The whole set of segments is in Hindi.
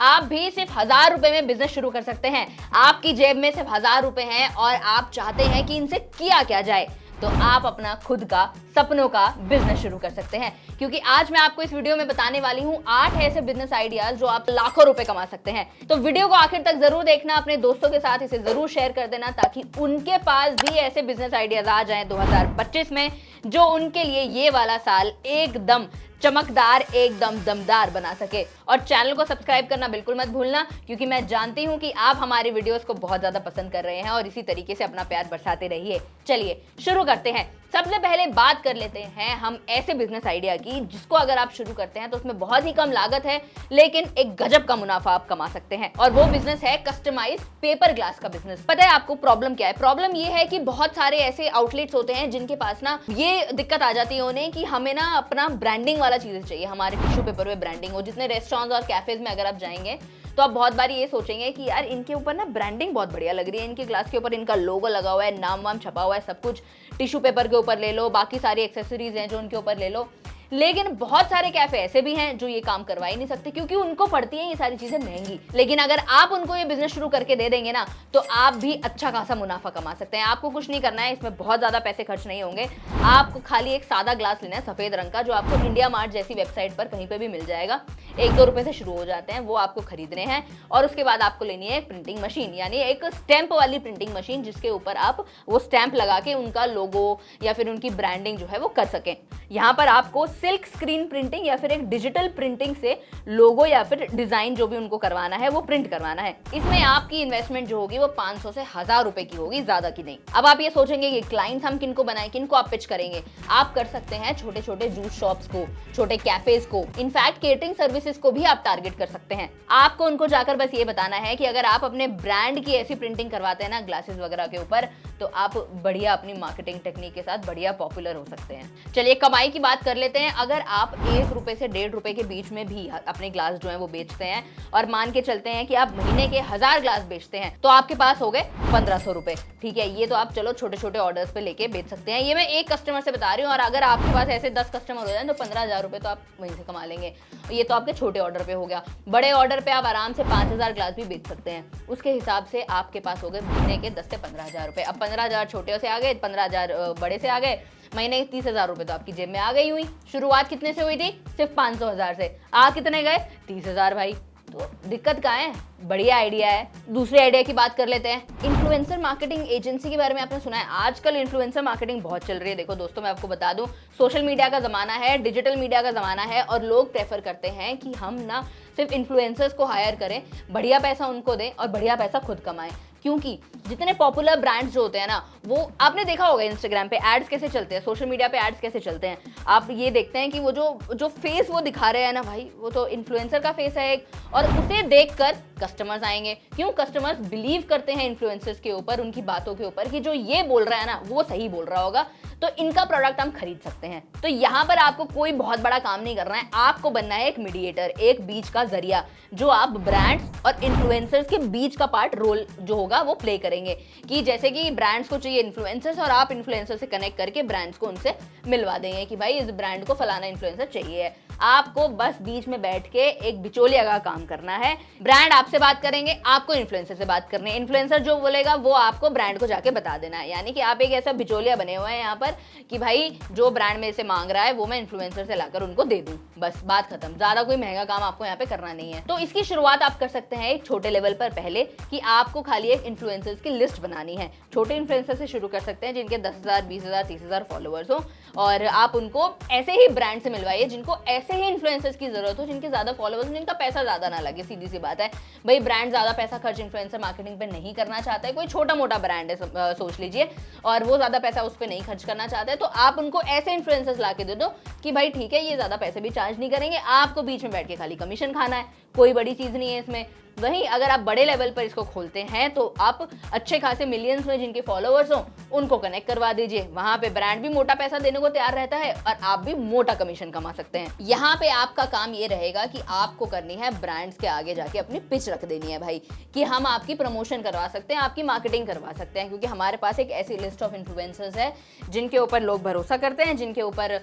आप भी सिर्फ 1000 रुपए में बिजनेस शुरू कर सकते हैं। आपकी जेब में सिर्फ 1000 रुपए हैं और आप चाहते हैं कि इनसे किया क्या जाए, तो आप अपना खुद का सपनों का बिजनेस शुरू कर सकते हैं। क्योंकि आज मैं आपको इस वीडियो में बताने वाली हूं 8 ऐसे बिजनेस आइडियाज जो आप लाखों रुपए कमा सकते हैं। तो वीडियो को आखिर तक जरूर देखना, अपने दोस्तों के साथ इसे जरूर शेयर कर देना ताकि उनके पास भी ऐसे बिजनेस आइडियाज आ जाएं 2025 में, जो उनके लिए ये वाला साल एकदम चमकदार, एकदम दमदार बना सके। और चैनल को सब्सक्राइब करना बिल्कुल मत भूलना, क्योंकि मैं जानती हूं कि आप हमारी वीडियोस को बहुत ज्यादा पसंद कर रहे हैं और इसी तरीके से अपना प्यार बरसाते रहिए। चलिए शुरू करते हैं। सबसे पहले बात कर लेते हैं हम ऐसे बिजनेस आइडिया की जिसको अगर आप शुरू करते हैं तो उसमें बहुत ही कम लागत है, लेकिन एक गजब का मुनाफा आप कमा सकते हैं। और वो बिजनेस है कस्टमाइज्ड पेपर ग्लास का बिजनेस। पता है आपको प्रॉब्लम क्या है? प्रॉब्लम ये है कि बहुत सारे ऐसे आउटलेट्स होते हैं जिनके पास ना ये दिक्कत आ जाती है उन्हें कि हमें ना अपना ब्रांडिंग वाला चीजें चाहिए, हमारे टिश्यू पेपर में ब्रांडिंग हो। जितने रेस्टोरेंट्स और कैफेज में अगर आप जाएंगे तो आप बहुत बार ये सोचेंगे कि यार इनके ऊपर ना ब्रांडिंग बहुत बढ़िया लग रही है, इनके ग्लास के ऊपर इनका लोगो लगा हुआ है, नाम वाम छपा हुआ है, सब कुछ टिश्यू पेपर के ऊपर ले लो, बाकी सारी एक्सेसरीज हैं जो उनके ऊपर ले लो। लेकिन बहुत सारे कैफे ऐसे भी हैं जो ये काम करवा ही नहीं सकते क्योंकि उनको पड़ती है ये सारी चीजें महंगी। लेकिन अगर आप उनको ये बिजनेस शुरू करके दे देंगे ना तो आप भी अच्छा खासा मुनाफा कमा सकते हैं। आपको कुछ नहीं करना है, इसमें बहुत ज्यादा पैसे खर्च नहीं होंगे। आपको खाली एक सादा ग्लास लेना है सफेद रंग का, जो आपको इंडिया मार्ट जैसी वेबसाइट पर कहीं पे भी मिल जाएगा। 1-2 रुपए से शुरू हो जाते हैं, वो आपको खरीदने हैं। और उसके बाद आपको लेनी है एक प्रिंटिंग मशीन, यानी एक स्टैंप वाली प्रिंटिंग मशीन जिसके ऊपर आप वो स्टैंप लगा के उनका लोगो या फिर उनकी ब्रांडिंग जो है वो कर सकें। यहाँ पर आपको सिल्क स्क्रीन प्रिंटिंग या फिर एक डिजिटल प्रिंटिंग से लोगो या फिर डिजाइन जो भी उनको करवाना है वो प्रिंट करवाना है। इसमें आपकी इन्वेस्टमेंट जो होगी वो 500 से 1000 रुपए की होगी, ज्यादा की नहीं। अब आप ये सोचेंगे कि क्लाइंट्स हम किनको बनाएं, किनको आप पिच करेंगे? आप कर सकते हैं छोटे छोटे जूस शॉप्स को, छोटे कैफेज को, इनफैक्ट केटरिंग सर्विसेज को भी आप टारगेट कर सकते हैं। आपको उनको जाकर बस ये बताना है कि अगर आप अपने ब्रांड की ऐसी प्रिंटिंग करवाते हैं ना ग्लासेस वगैरह के ऊपर, तो आप बढ़िया अपनी मार्केटिंग टेक्निक के साथ बढ़िया पॉपुलर हो सकते हैं। चलिए कमाई की बात कर लेते हैं। अगर आप 1 रुपए से 1.5 रुपए के बीच में भी अपने ग्लास जो है वो बेचते हैं और मान के चलते हैं कि आप महीने के 1000 ग्लास बेचते हैं, तो आपके पास हो गए 1500 रुपए। ठीक है, ये तो आप चलो छोटे छोटे ऑर्डर्स पे लेके बेच सकते हैं। ये मैं एक कस्टमर से बता रही हूँ, और अगर आपके पास ऐसे 10 कस्टमर हो जाए तो 15,000 रुपए तो आप वहीं से कमा लेंगे। ये तो आपके छोटे ऑर्डर पे हो गया। बड़े ऑर्डर पे आप आराम से 5000 ग्लास भी बेच सकते हैं। उसके हिसाब से आपके पास हो गए महीने के 10 से 15,000 रुपए। अब 15,000 छोटे से आ गए, 15,000 बड़े से आ गए, महीने के 30,000 रुपए तो आपकी जेब में आ गई हुई। शुरुआत कितने से हुई थी? सिर्फ 500,000 से। आ कितने गए? 30,000 भाई। तो दिक्कत कहाँ है? बढ़िया आइडिया है। दूसरे आइडिया की बात कर लेते हैं। इन्फ्लुएंसर मार्केटिंग एजेंसी के बारे में आपने सुना है? आजकल इन्फ्लुएंसर मार्केटिंग बहुत चल रही है। देखो दोस्तों, मैं आपको बता दूं, सोशल मीडिया का जमाना है, डिजिटल मीडिया का जमाना है, और लोग प्रेफर करते हैं कि हम ना सिर्फ इन्फ्लुएंसर्स को हायर करें, बढ़िया पैसा उनको दें और बढ़िया पैसा खुद कमाएं। क्योंकि जितने पॉपुलर ब्रांड्स जो होते हैं ना, वो आपने देखा होगा इंस्टाग्राम पे एड्स कैसे चलते हैं, सोशल मीडिया पे एड्स कैसे चलते हैं। आप ये देखते हैं कि वो जो फेस वो दिखा रहे हैं ना भाई, वो तो इन्फ्लुएंसर का फेस है एक, और उसे देखकर कस्टमर्स आएंगे। क्यों? कस्टमर्स बिलीव करते हैं इन्फ्लुएंसर्स के ऊपर, उनकी बातों के ऊपर, कि जो ये बोल रहा है ना वो सही बोल रहा होगा, तो इनका प्रोडक्ट हम खरीद सकते हैं। तो यहाँ पर आपको कोई बहुत बड़ा काम नहीं करना है, आपको बनना है एक मीडिएटर, एक बीच का जरिया, जो आप ब्रांड्स और इन्फ्लुएंसर्स के बीच का पार्ट रोल जो होगा वो प्ले करेंगे। कि जैसे कि ब्रांड्स को चाहिए इन्फ्लुएंसर्स, और आप इन्फ्लुएंसर से कनेक्ट करके ब्रांड्स को उनसे मिलवा देंगे कि भाई इस ब्रांड को फलाना इन्फ्लुएंसर चाहिए है। आपको बस बीच में बैठ के एक बिचौलिया का काम करना है। ब्रांड आपसे बात करेंगे, आपको इन्फ्लुएंसर से बात करनी है। इन्फ्लुएंसर जो बोलेगा वो आपको ब्रांड को जाके बता देना है। यानी कि आप एक ऐसा बिचौलिया बने हुए हैं यहाँ पर कि भाई जो ब्रांड मेरे से मांग रहा है वो मैं इन्फ्लुएंसर से लाकर उनको दे दूं, बस बात खत्म। ज्यादा कोई महंगा काम आपको यहाँ पे करना नहीं है। तो इसकी शुरुआत आप कर सकते हैं एक छोटे लेवल पर पहले, कि आपको खाली एक इन्फ्लुएंसर्स की लिस्ट बनानी है। छोटे इन्फ्लुएंसर से शुरू कर सकते हैं जिनके 10,000, 20,000, 30,000 फॉलोअर्स हो, और आप उनको ऐसे ही ब्रांड से मिलवाइए जिनको ऐसे ही इन्फ्लुएंसर्स की जरूरत हो, जिनके ज्यादा फॉलोअर्स, जिनका पैसा ज्यादा ना लगे। सीधी सी बात है भाई, ब्रांड ज्यादा पैसा खर्च इन्फ्लुएंसर मार्केटिंग पे नहीं करना चाहता है। कोई छोटा मोटा ब्रांड है सोच लीजिए, और वो ज्यादा पैसा उस पर नहीं खर्च करना चाहता है, तो आप उनको ऐसे इन्फ्लुएंसर्स ला के दे दो कि भाई ठीक है, ये ज्यादा पैसे भी चार्ज नहीं करेंगे, आपको बीच में बैठ के खाली कमीशन खाना है, कोई बड़ी चीज नहीं है इसमें। वहीं अगर आप बड़े लेवल पर इसको खोलते हैं तो आप अच्छे खासे मिलियंस में जिनके फॉलोअर्स हो उनको कनेक्ट करवा दीजिए। वहां पे ब्रांड भी मोटा पैसा देने को तैयार रहता है और आप भी मोटा कमीशन कमा सकते हैं। यहाँ पे आपका काम ये रहेगा कि आपको करनी है ब्रांड्स के आगे जाके अपनी पिच रख देनी है भाई, कि हम आपकी प्रमोशन करवा सकते हैं, आपकी मार्केटिंग करवा सकते हैं, क्योंकि हमारे पास एक ऐसी लिस्ट ऑफ इन्फ्लुएंसर्स है जिनके ऊपर लोग भरोसा करते हैं, जिनके ऊपर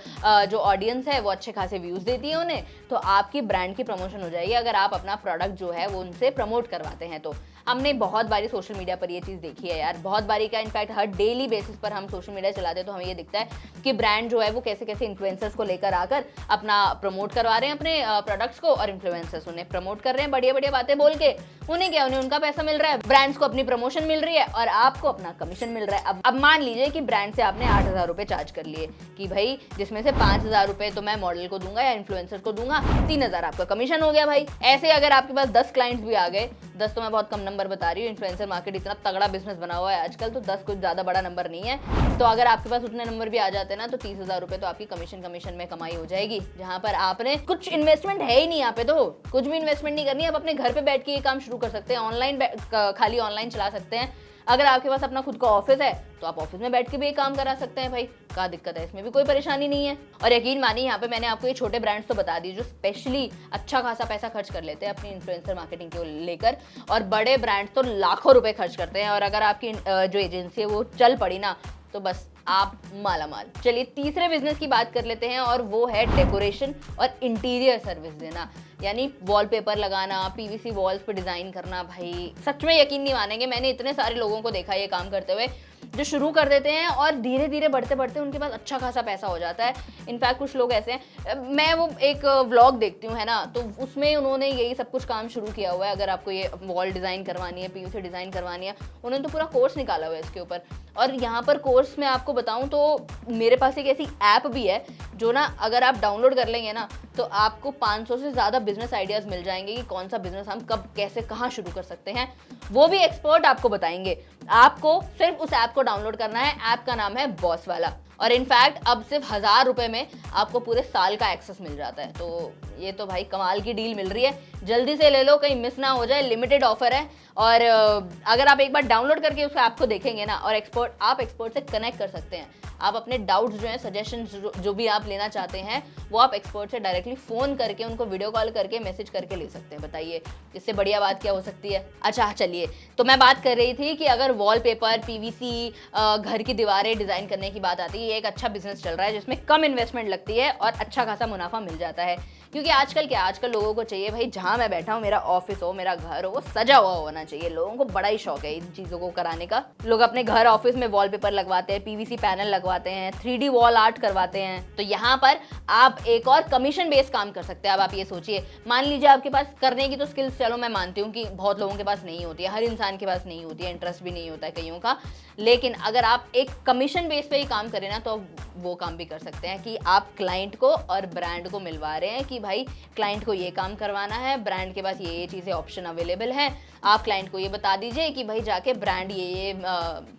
जो ऑडियंस है वो अच्छे खासे व्यूज देती है उन्हें। तो आपकी ब्रांड की प्रमोशन हो जाएगी अगर आप अपना प्रोडक्ट जो है वो उनसे प्रमोट करवाते हैं। तो हमने बहुत बारी सोशल मीडिया पर ये चीज़ देखी है यार, बहुत बारी का, इनफैक्ट हर डेली बेसिस पर हम सोशल मीडिया चलाते हैं तो हमें ये दिखता है कि ब्रांड जो है वो कैसे कैसे इन्फ्लुएंसर्स को लेकर आकर अपना प्रमोट करवा रहे हैं अपने प्रोडक्ट्स को, और इन्फ्लुएंसर्स उन्हें प्रमोट कर रहे हैं बढ़िया बढ़िया बातें बोल के। उन्हें क्या, उन्हें उनका पैसा मिल रहा है, ब्रांड्स को अपनी प्रमोशन मिल रही है और आपको अपना कमीशन मिल रहा है। अब मान लीजिए कि ब्रांड से आपने 8,000 रुपए चार्ज कर लिए कि भाई जिसमें से 5,000 रुपए तो मैं मॉडल को दूंगा या इन्फ्लुएंसर को दूंगा, 3,000 आपका कमीशन हो गया भाई। ऐसे अगर आपके पास 10 क्लाइंट्स भी आ गए, 10 तो मैं बहुत कम नंबर बता रही हूँ, इन्फ्लुएंसर मार्केट इतना तगड़ा बिजनेस बना हुआ है आजकल, तो 10 कुछ ज्यादा बड़ा नंबर नहीं है। तो अगर आपके पास उतने नंबर भी आ जाते हैं ना तो 30,000 रुपए तो आपकी कमीशन में कमाई हो जाएगी, जहां पर आपने कुछ इन्वेस्टमेंट है ही नहीं। यहाँ पे तो कुछ भी इन्वेस्टमेंट नहीं करनी है, आप अपने घर पे बैठ के ये काम शुरू कर सकते हैं, ऑनलाइन खाली ऑनलाइन चला सकते हैं। अगर आपके पास अपना खुद का ऑफिस है तो आप ऑफिस में बैठ के भी ये काम करा सकते हैं भाई, क्या दिक्कत है, इसमें भी कोई परेशानी नहीं है। और यकीन मानिए यहाँ पे मैंने आपको ये छोटे ब्रांड्स तो बता दिए जो स्पेशली अच्छा खासा पैसा खर्च कर लेते हैं अपनी इन्फ्लुएंसर मार्केटिंग को लेकर, और बड़े ब्रांड्स तो लाखों रुपए खर्च करते हैं। और अगर आपकी जो एजेंसी है वो चल पड़ी ना तो बस आप माला माल। चलिए तीसरे बिजनेस की बात कर लेते हैं और वो है डेकोरेशन और इंटीरियर सर्विस देना, यानी वॉलपेपर लगाना, पीवीसी वॉल्स पे डिजाइन करना। भाई सच में यकीन नहीं मानेंगे, मैंने इतने सारे लोगों को देखा ये काम करते हुए जो शुरू कर देते हैं और धीरे धीरे बढ़ते बढ़ते उनके पास अच्छा खासा पैसा हो जाता है। इनफैक्ट कुछ लोग ऐसे हैं, मैं वो एक व्लॉग देखती हूँ है ना, तो उसमें उन्होंने यही सब कुछ काम शुरू किया हुआ है। अगर आपको ये वॉल डिज़ाइन करवानी है, पीवीसी डिज़ाइन करवानी है, उन्होंने तो पूरा कोर्स निकाला हुआ है इसके ऊपर। और यहाँ पर कोर्स में आपको बताऊँ तो मेरे पास एक ऐसी ऐप भी है जो ना अगर आप डाउनलोड कर लेंगे ना तो आपको 500 से ज़्यादा बिजनेस आइडियाज़ मिल जाएंगे कि कौन सा बिजनेस हम कब कैसे कहाँ शुरू कर सकते हैं, वो भी एक्सपर्ट आपको बताएंगे। आपको सिर्फ उस ऐप को डाउनलोड करना है, ऐप का नाम है बॉस वाला, और इनफैक्ट अब सिर्फ 1,000 रुपए में आपको पूरे साल का एक्सेस मिल जाता है। तो ये तो भाई कमाल की डील मिल रही है, जल्दी से ले लो कहीं मिस ना हो जाए, लिमिटेड ऑफर है। और अगर आप एक बार डाउनलोड करके उस ऐप को देखेंगे ना और आप एक्सपर्ट से कनेक्ट कर सकते हैं। आप अपने डाउट्स जो हैं, सजेशन जो भी आप लेना चाहते हैं वो आप एक्सपर्ट से डायरेक्टली फ़ोन करके, उनको वीडियो कॉल करके, मैसेज करके ले सकते हैं। बताइए इससे बढ़िया बात क्या हो सकती है। अच्छा चलिए, तो मैं बात कर रही थी कि अगर वॉलपेपर, पीवीसी, घर की दीवारें डिज़ाइन करने की बात आती है, ये एक अच्छा बिजनेस चल रहा है जिसमें कम इन्वेस्टमेंट लगती है और अच्छा खासा मुनाफा मिल जाता है। क्योंकि आजकल लोगों को चाहिए भाई जहाँ मैं बैठा हूँ, मेरा ऑफिस हो, मेरा घर हो, वो सजा हुआ होना चाहिए। लोगों को बड़ा ही शौक है इन चीज़ों को कराने का। लोग अपने घर ऑफिस में वॉलपेपर लगवाते हैं, पीवीसी पैनल लगवाते हैं, 3D वॉल आर्ट करवाते हैं। तो यहाँ पर आप एक और कमीशन बेस्ड काम कर सकते हैं। अब आप ये सोचिए, मान लीजिए आपके पास करने की तो स्किल्स, चलो मैं मानती हूँ कि बहुत लोगों के पास नहीं होती है, हर इंसान के पास नहीं होती है, इंटरेस्ट भी नहीं होता है कईयों का, लेकिन अगर आप एक कमीशन बेस पे ही काम करें ना तो वो काम भी कर सकते हैं कि आप क्लाइंट को और ब्रांड को मिलवा रहे हैं कि भाई क्लाइंट को ये काम करवाना है, ब्रांड के पास ये चीज़ें ऑप्शन अवेलेबल हैं, आप क्लाइंट को ये बता दीजिए कि भाई जाके ब्रांड ये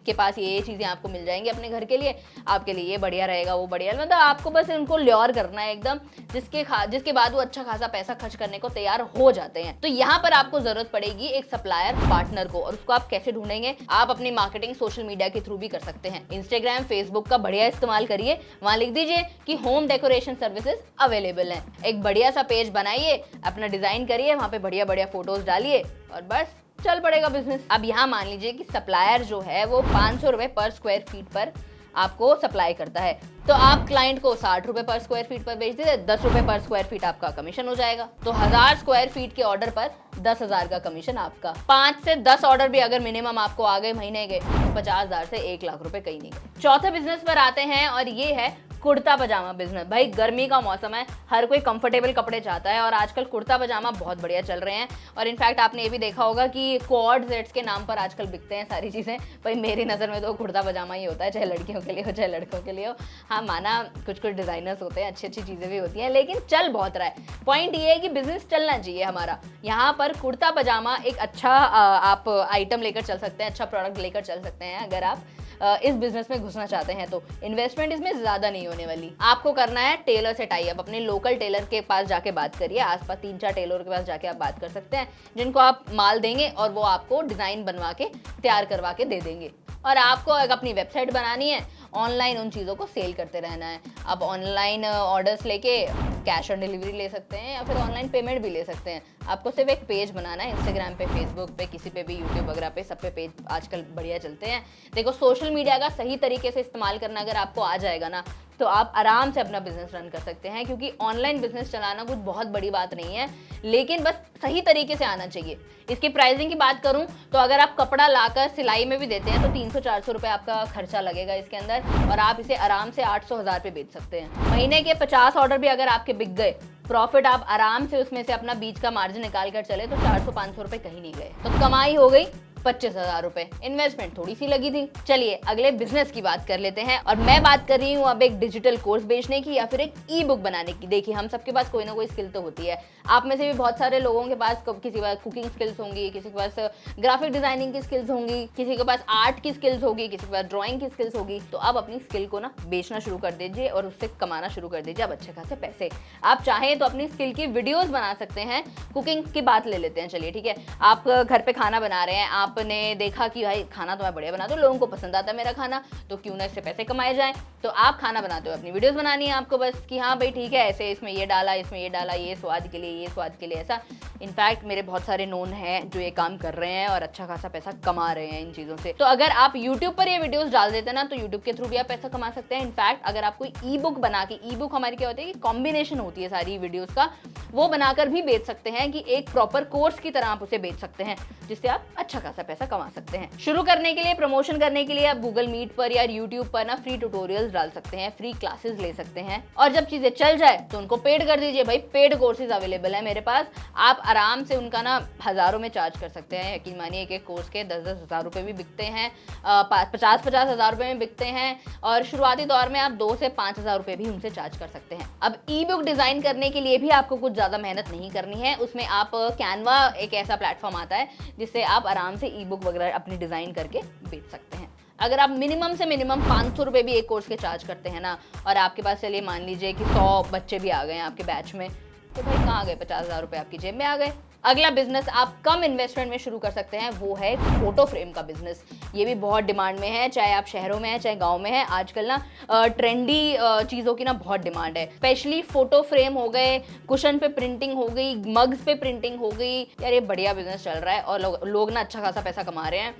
के पास ये चीज़ें आपको मिल जाएंगी अपने घर के लिए, आपके लिए ये बढ़िया रहेगा, वो बढ़िया, मतलब आपको बस उनको ल्योर करना है एकदम, जिसके बाद वो अच्छा खासा पैसा खर्च करने को तैयार हो जाते हैं। तो यहाँ पर आपको जरूरत पड़ेगी एक सप्लायर पार्टनर को, और उसको आप कैसे ढूंढेंगे? आप अपनी मार्केटिंग सोशल मीडिया के थ्रू भी कर सकते हैं। इंस्टाग्राम, फेसबुक का बढ़िया इस्तेमाल करिए, वहां लिख दीजिए कि होम डेकोरेशन सर्विसेज अवेलेबल हैं। एक बढ़िया सा पेज बनाइए, अपना डिजाइन करिए, वहां पे बढ़िया बढ़िया फोटोज डालिए और बस चल पड़ेगा बिजनेस। अब यहाँ मान लीजिए कि सप्लायर जो है वो 500 रुपए पर स्क्वायर फीट पर आपको सप्लाई करता है, तो आप क्लाइंट को 60 रुपए पर स्क्वायर फीट पर बेच दीजिए, 10 रुपए पर स्क्वायर फीट आपका कमीशन हो जाएगा। तो 1000 स्क्वायर फीट के ऑर्डर पर 10,000 का कमीशन आपका। 5 से 10 ऑर्डर भी अगर मिनिमम आपको आ गए महीने के, 50,000 से 1 लाख रुपए कहीं नहीं गए। चौथे बिजनेस पर आते हैं और ये है कुर्ता पजामा बिजनेस। भाई गर्मी का मौसम है, हर कोई कंफर्टेबल कपड़े चाहता है और आजकल कुर्ता पजामा बहुत बढ़िया चल रहे हैं। और इनफैक्ट आपने ये भी देखा होगा कि क्वाड सेट्स के नाम पर आजकल बिकते हैं सारी चीज़ें। भाई मेरी नज़र में तो कुर्ता पजामा ही होता है, चाहे लड़कियों के लिए हो चाहे लड़कों के लिए हो। हाँ माना कुछ डिज़ाइनर्स होते हैं, अच्छी अच्छी चीज़ें भी होती हैं, लेकिन चल बहुत रहा है। पॉइंट ये है कि बिजनेस चलना चाहिए हमारा। यहाँ पर कुर्ता पजामा एक अच्छा आप आइटम लेकर चल सकते हैं, अच्छा प्रोडक्ट लेकर चल सकते हैं अगर आप इस बिजनेस में घुसना चाहते हैं तो इन्वेस्टमेंट इसमें ज्यादा नहीं होने वाली। आपको करना है टेलर से टाई अप, अपने लोकल टेलर के पास जाके बात करिए, आसपास 3-4 टेलर के पास जाके आप बात कर सकते हैं, जिनको आप माल देंगे और वो आपको डिजाइन बनवा के तैयार करवा के दे देंगे। और आपको अगर अपनी वेबसाइट बनानी है, ऑनलाइन उन चीज़ों को सेल करते रहना है। आप ऑनलाइन ऑर्डर्स लेके कैश ऑन डिलीवरी ले सकते हैं या फिर ऑनलाइन पेमेंट भी ले सकते हैं। आपको सिर्फ एक पेज बनाना है, इंस्टाग्राम पे, फेसबुक पे, किसी पे भी, यूट्यूब वगैरह पे, सब पे पेज आजकल बढ़िया चलते हैं। देखो, सोशल मीडिया का सही तरीके से इस्तेमाल करना अगर आपको आ जाएगा ना, तो आप आराम से अपना बिजनेस रन कर सकते हैं, क्योंकि ऑनलाइन बिजनेस चलाना कुछ बहुत बड़ी बात नहीं है, लेकिन बस सही तरीके से आना चाहिए। इसकी प्राइसिंग की बात करूं तो अगर आप कपड़ा लाकर सिलाई में भी देते हैं तो 300-400 रुपए आपका खर्चा लगेगा इसके अंदर, और आप इसे आराम से 800-1000 पे बेच सकते हैं। महीने के 50 ऑर्डर भी अगर आपके बिक गए, प्रॉफिट आप आराम से उसमें से अपना बीच का मार्जिन निकाल कर चले तो 400-500 रुपए कहीं नहीं गए, तो कमाई हो गई 25,000 रुपए। इन्वेस्टमेंट थोड़ी सी लगी थी। चलिए अगले बिजनेस की बात कर लेते हैं, और मैं बात कर रही हूँ अब एक डिजिटल कोर्स बेचने की या फिर एक ई बुक बनाने की। देखिए, हम सबके पास कोई ना कोई स्किल तो होती है। आप में से भी बहुत सारे लोगों के पास किसी के पास कुकिंग स्किल्स होंगी, किसी के पास ग्राफिक डिजाइनिंग की स्किल्स होंगी, किसी के पास आर्ट की स्किल्स होगी, किसी के पास ड्राइंग की स्किल्स होगी। तो आप अपनी स्किल को ना बेचना शुरू कर दीजिए और उससे कमाना शुरू कर दीजिए अब अच्छे खासे पैसे। आप चाहें तो अपनी स्किल की वीडियोस बना सकते हैं। कुकिंग की बात ले लेते हैं, चलिए ठीक है। आप घर पे खाना बना रहे हैं, आपने देखा कि भाई खाना तो मैं बढ़िया बनाता हूँ, लोगों को पसंद आता है मेरा खाना, तो क्यों ना इससे पैसे कमाए जाएं। तो आप खाना बनाते हो, अपनी वीडियोस बनानी है आपको बस, कि हाँ भाई ठीक है, ऐसे इसमें ये डाला, इसमें ये डाला, ये स्वाद के लिए, ये स्वाद के लिए ऐसा। इनफैक्ट मेरे बहुत सारे नोन हैं जो ये काम कर रहे हैं और अच्छा खासा पैसा कमा रहे हैं इन चीज़ों से। तो अगर आप यूट्यूब पर ये वीडियोस डाल देते हैं ना, तो यूट्यूब के थ्रू भी आप पैसा कमा सकते हैं। इनफैक्ट अगर आप कोई ई बुक बना के, ई बुक हमारी क्या होती है कि कॉम्बिनेशन होती है सारी वीडियोस का, वो बनाकर भी बेच सकते हैं, कि एक प्रॉपर कोर्स की तरह आप उसे बेच सकते हैं, जिससे आप अच्छा खासा पैसा कमा सकते हैं। शुरू करने के लिए, प्रमोशन करने के लिए आप गूगल मीट पर या यूट्यूब पर ना फ्री ट्यूटोरियल्स डाल सकते हैं, फ्री क्लासेस ले सकते हैं, और जब चीजें चल जाए तो उनको पेड कर दीजिए। भाई पेड कोर्सेज अवेलेबल है मेरे पास, आप आराम से उनका ना हजारों में चार्ज कर सकते हैं। यकीन मानिए एक एक कोर्स के 10-10 हज़ार रुपए भी बिकते हैं, 50-50 हज़ार रुपए में बिकते हैं, और शुरुआती दौर में आप 2 से 5 हज़ार रुपए भी उनसे चार्ज कर सकते हैं। अब ई बुक डिजाइन करने के लिए भी आपको कुछ ज्यादा मेहनत नहीं करनी है। उसमें आप कैनवा एक ऐसा प्लेटफॉर्म आता है जिससे आप आराम से ई बुक वगैरह अपनी डिजाइन करके बेच सकते हैं। अगर आप मिनिमम से मिनिमम 500 रुपए भी एक कोर्स के चार्ज करते हैं ना, और आपके पास चलिए मान लीजिए कि 100 बच्चे भी आ गए हैं आपके बैच में, तो भाई कहाँ गए 50,000 रुपए आपकी जेब में आ गए। अगला बिजनेस आप कम इन्वेस्टमेंट में शुरू कर सकते हैं, वो है फोटो फ्रेम का बिजनेस। ये भी बहुत डिमांड में है, चाहे आप शहरों में हैं चाहे गांव में हैं। आजकल ना ट्रेंडी चीज़ों की ना बहुत डिमांड है, स्पेशली फोटो फ्रेम हो गए, कुशन पे प्रिंटिंग हो गई, मग्स पे प्रिंटिंग हो गई। यार ये बढ़िया बिजनेस चल रहा है और लोग ना अच्छा खासा पैसा कमा रहे हैं।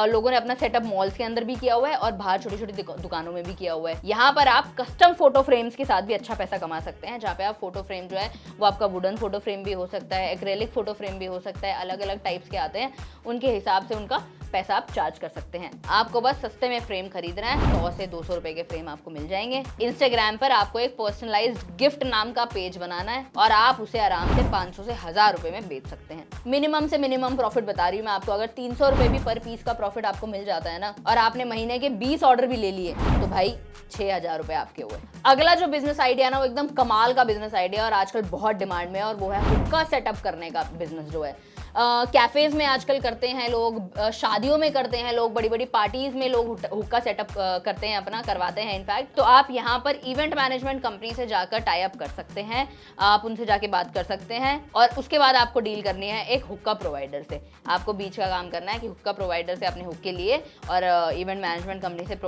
लोगों ने अपना सेटअप मॉल्स के अंदर भी किया हुआ है और बाहर छोटी छोटी दुकानों में भी किया हुआ है। यहाँ पर आप कस्टम फोटो फ्रेम्स के साथ भी अच्छा पैसा कमा सकते हैं, जहाँ पे आप फोटो फ्रेम जो है वो आपका वुडन फोटो फ्रेम भी हो सकता है, एक्रेलिक फोटो फ्रेम भी हो सकता है, अलग अलग टाइप्स के आते हैं, उनके हिसाब से उनका पैसा आप चार्ज कर सकते हैं। आपको बस सस्ते में फ्रेम खरीदना है, 100 से 200 रुपए के फ्रेम आपको मिल जाएंगे। इंस्टाग्राम पर आपको एक पर्सनलाइज्ड गिफ्ट नाम का पेज बनाना है और आप उसे आराम से 500 से 1000 रुपए में बेच सकते हैं। मिनिमम से मिनिमम प्रॉफिट बता रही हूँ मैं आपको, अगर 300 रुपए भी पर पीस का प्रॉफिट आपको मिल जाता है ना, और आपने महीने के 20 ऑर्डर भी ले लिए, तो भाई 6000 रुपए आपके हुए। अगला जो बिजनेस आइडिया ना, वो एकदम कमाल का बिजनेस आइडिया और आजकल बहुत डिमांड में है, और वो है हुक्का सेटअप करने का बिजनेस जो है। कैफेज में आजकल करते हैं लोग, शादियों में करते हैं लोग, बड़ी बड़ी पार्टीज में लोग हुक्का सेटअप करते हैं, अपना करवाते हैं इनफैक्ट। तो आप यहाँ पर इवेंट मैनेजमेंट कंपनी से जाकर टाई अप कर सकते हैं, आप उनसे जाके बात कर सकते हैं, और उसके बाद आपको डील करनी है एक हुक्का प्रोवाइडर से। आपको बीच का काम करना है कि हुक्का प्रोवाइडर से अपने हुक्के लिए और इवेंट मैनेजमेंट कंपनी से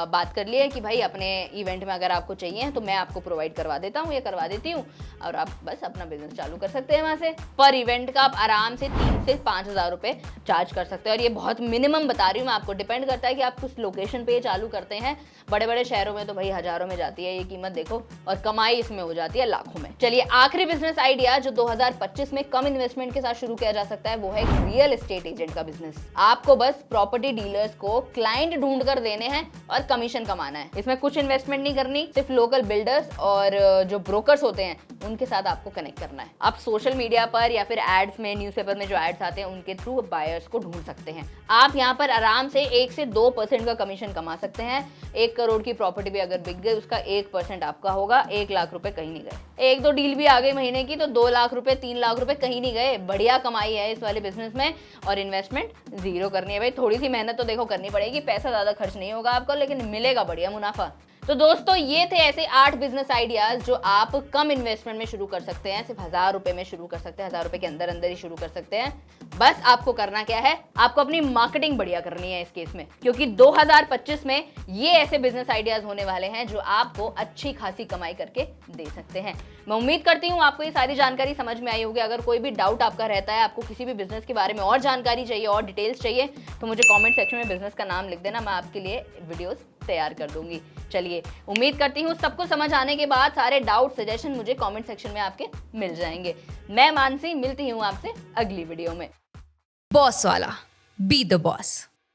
बात कर लिए कि भाई अपने इवेंट में अगर आपको चाहिए तो मैं आपको प्रोवाइड करवा देता हूँ या करवा देती हूँ, और आप बस अपना बिजनेस चालू कर सकते हैं वहाँ से। पर इवेंट का आप आराम से 3 से 5 हज़ार रुपए चार्ज कर सकते हैं, और ये बहुत मिनिमम बता रही हूँ मैं आपको, डिपेंड करता है कि आप किस लोकेशन पे चालू करते हैं। बड़े बड़े शहरों में तो भाई हजारों में जाती है ये कीमत, देखो, और कमाई इसमें हो जाती है लाखों में। चलिए आखिरी बिजनेस आइडिया जो 2025 में कम इन्वेस्टमेंट के साथ शुरू किया जा सकता है, वो है रियल एस्टेट एजेंट का बिजनेस। आपको बस प्रॉपर्टी डीलर्स को क्लाइंट ढूंढ कर देने हैं और कमीशन कमाना है। इसमें कुछ इन्वेस्टमेंट नहीं करनी, सिर्फ लोकल बिल्डर्स और जो ब्रोकर्स होते हैं उनके साथ आपको कनेक्ट करना है। आप सोशल मीडिया पर या फिर एड्स में, न्यूज़पेपर में जो एड्स आते हैं उनके थ्रू बायर्स को ढूंढ सकते हैं। आप यहाँ पर आराम से 1 से 2% का कमीशन कमा सकते हैं। 1 करोड़ की प्रॉपर्टी भी अगर बिक गई, उसका 1% आपका होगा। 1 लाख रुपए कहीं नहीं गए। 1-2 डील भी आ गई महीने की तो 2 लाख रुपए 3 लाख रुपए कहीं नहीं गए। बढ़िया कमाई है इस वाले बिजनेस में। और इन्वेस्टमेंट जीरो करनी है भाई। थोड़ी सी मेहनत तो देखो करनी पड़ेगी, पैसा ज्यादा खर्च नहीं होगा आपका, लेकिन मिलेगा बढ़िया मुनाफा। तो दोस्तों ये थे ऐसे 8 बिजनेस आइडियाज जो आप कम इन्वेस्टमेंट में शुरू कर सकते हैं। सिर्फ 1000 रुपए में शुरू कर सकते हैं, 1000 रुपए के अंदर अंदर ही शुरू कर सकते हैं। बस आपको करना क्या है, आपको अपनी मार्केटिंग बढ़िया करनी है इस केस में, क्योंकि 2025 में ये ऐसे बिजनेस आइडियाज होने वाले हैं जो आपको अच्छी खासी कमाई करके दे सकते हैं। मैं उम्मीद करती हूँ आपको ये सारी जानकारी समझ में आई होगी। अगर कोई भी डाउट आपका रहता है, आपको किसी भी बिजनेस के बारे में और जानकारी चाहिए और डिटेल्स चाहिए, तो मुझे कमेंट सेक्शन में बिजनेस का नाम लिख देना, मैं आपके लिए वीडियोस तैयार कर दूंगी। चलिए, उम्मीद करती हूँ सबको समझ आने के बाद सारे डाउट सजेशन मुझे कमेंट सेक्शन में आपके मिल जाएंगे। मैं मानसी, मिलती हूँ आपसे अगली वीडियो में। बॉस वाला, बी द बॉस।